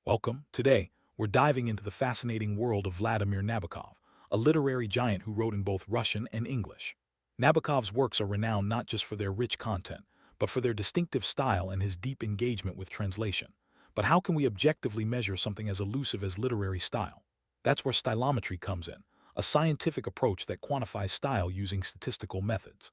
Welcome. Today, we're diving into the fascinating world of Vladimir Nabokov, a literary giant who wrote in both Russian and English. Nabokov's works are renowned not just for their rich content, but for their distinctive style and his deep engagement with translation. But how can we objectively measure something as elusive as literary style? That's where stylometry comes in, a scientific approach that quantifies style using statistical methods.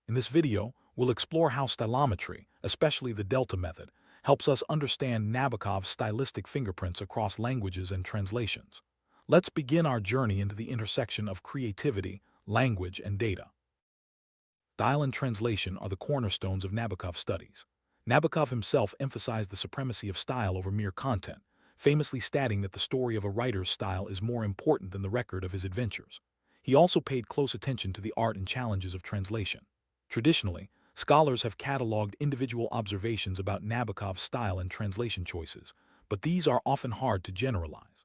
In this video, we'll explore how stylometry, especially the delta method, helps us understand Nabokov's stylistic fingerprints across languages and translations. Let's begin our journey into the intersection of creativity, language, and data. Style and translation are the cornerstones of Nabokov's studies. Nabokov himself emphasized the supremacy of style over mere content, famously stating that the story of a writer's style is more important than the record of his adventures. He also paid close attention to the art and challenges of translation. Traditionally, scholars have cataloged individual observations about Nabokov's style and translation choices, but these are often hard to generalize.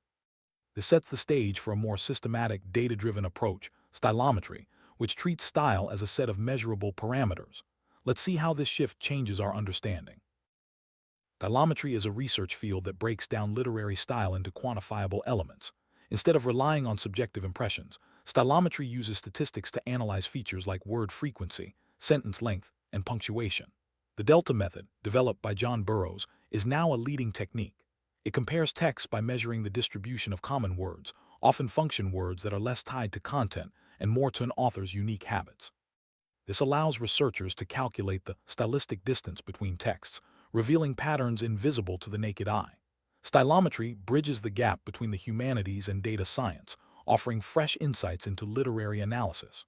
This sets the stage for a more systematic, data-driven approach, stylometry, which treats style as a set of measurable parameters. Let's see how this shift changes our understanding. Stylometry is a research field that breaks down literary style into quantifiable elements. Instead of relying on subjective impressions, stylometry uses statistics to analyze features like word frequency, sentence length, and punctuation. The delta method, developed by John Burrows, is now a leading technique. It compares texts by measuring the distribution of common words, often function words that are less tied to content and more to an author's unique habits. This allows researchers to calculate the stylistic distance between texts, revealing patterns invisible to the naked eye. Stylometry bridges the gap between the humanities and data science, offering fresh insights into literary analysis.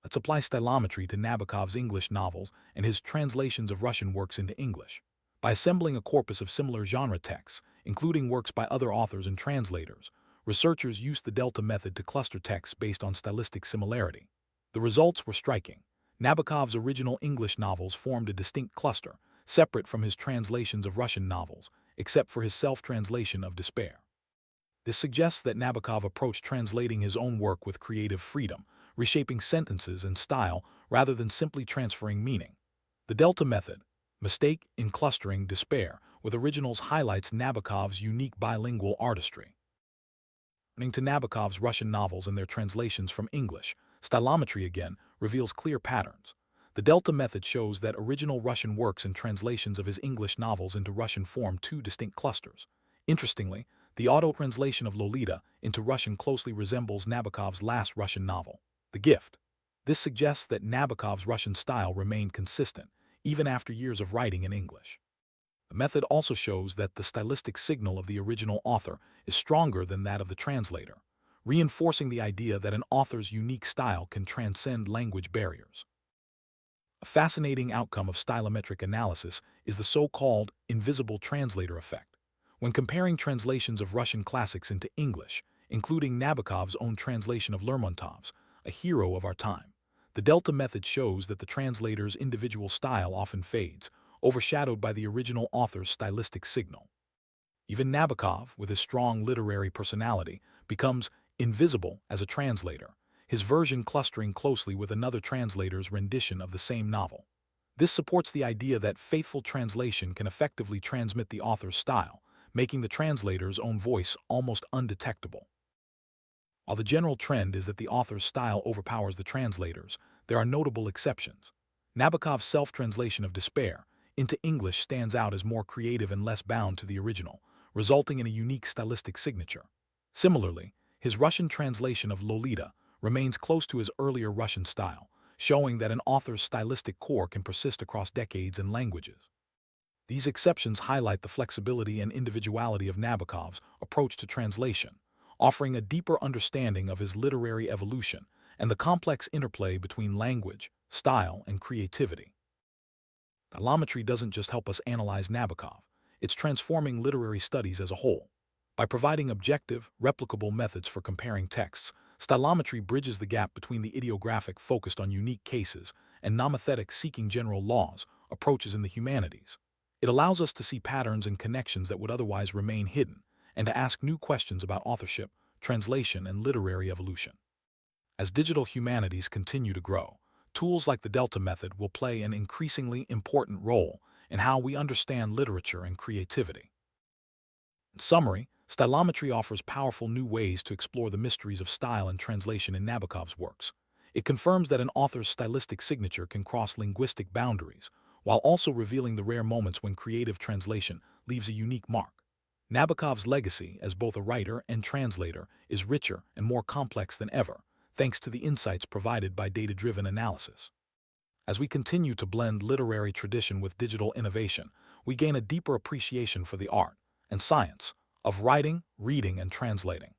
Let's apply stylometry to Nabokov's English novels and his translations of Russian works into English. By assembling a corpus of similar genre texts, including works by other authors and translators, researchers used the delta method to cluster texts based on stylistic similarity. The results were striking. Nabokov's original English novels formed a distinct cluster, separate from his translations of Russian novels, except for his self-translation of Despair. This suggests that Nabokov approached translating his own work with creative freedom, reshaping sentences and style rather than simply transferring meaning. The delta method, mistake in clustering Despair with originals, highlights Nabokov's unique bilingual artistry. Turning to Nabokov's Russian novels and their translations from English, stylometry again reveals clear patterns. The delta method shows that original Russian works and translations of his English novels into Russian form two distinct clusters. Interestingly, the auto-translation of Lolita into Russian closely resembles Nabokov's last Russian novel, The Gift. This suggests that Nabokov's Russian style remained consistent, even after years of writing in English. The method also shows that the stylistic signal of the original author is stronger than that of the translator, reinforcing the idea that an author's unique style can transcend language barriers. A fascinating outcome of stylometric analysis is the so-called invisible translator effect. When comparing translations of Russian classics into English, including Nabokov's own translation of Lermontov's, a hero of our time, the delta method shows that the translator's individual style often fades, overshadowed by the original author's stylistic signal. Even Nabokov, with his strong literary personality, becomes invisible as a translator, his version clustering closely with another translator's rendition of the same novel. This supports the idea that faithful translation can effectively transmit the author's style, making the translator's own voice almost undetectable. While the general trend is that the author's style overpowers the translator's, there are notable exceptions. Nabokov's self-translation of Despair into English stands out as more creative and less bound to the original, resulting in a unique stylistic signature. Similarly, his Russian translation of Lolita remains close to his earlier Russian style, showing that an author's stylistic core can persist across decades and languages. These exceptions highlight the flexibility and individuality of Nabokov's approach to translation, offering a deeper understanding of his literary evolution and the complex interplay between language, style, and creativity. Stylometry doesn't just help us analyze Nabokov, it's transforming literary studies as a whole. By providing objective, replicable methods for comparing texts, stylometry bridges the gap between the ideographic focused on unique cases and nomothetic seeking general laws approaches in the humanities. It allows us to see patterns and connections that would otherwise remain hidden, and to ask new questions about authorship, translation, and literary evolution. As digital humanities continue to grow, tools like the delta method will play an increasingly important role in how we understand literature and creativity. In summary, stylometry offers powerful new ways to explore the mysteries of style and translation in Nabokov's works. It confirms that an author's stylistic signature can cross linguistic boundaries, while also revealing the rare moments when creative translation leaves a unique mark. Nabokov's legacy as both a writer and translator is richer and more complex than ever, thanks to the insights provided by data-driven analysis. As we continue to blend literary tradition with digital innovation, we gain a deeper appreciation for the art and science of writing, reading, and translating.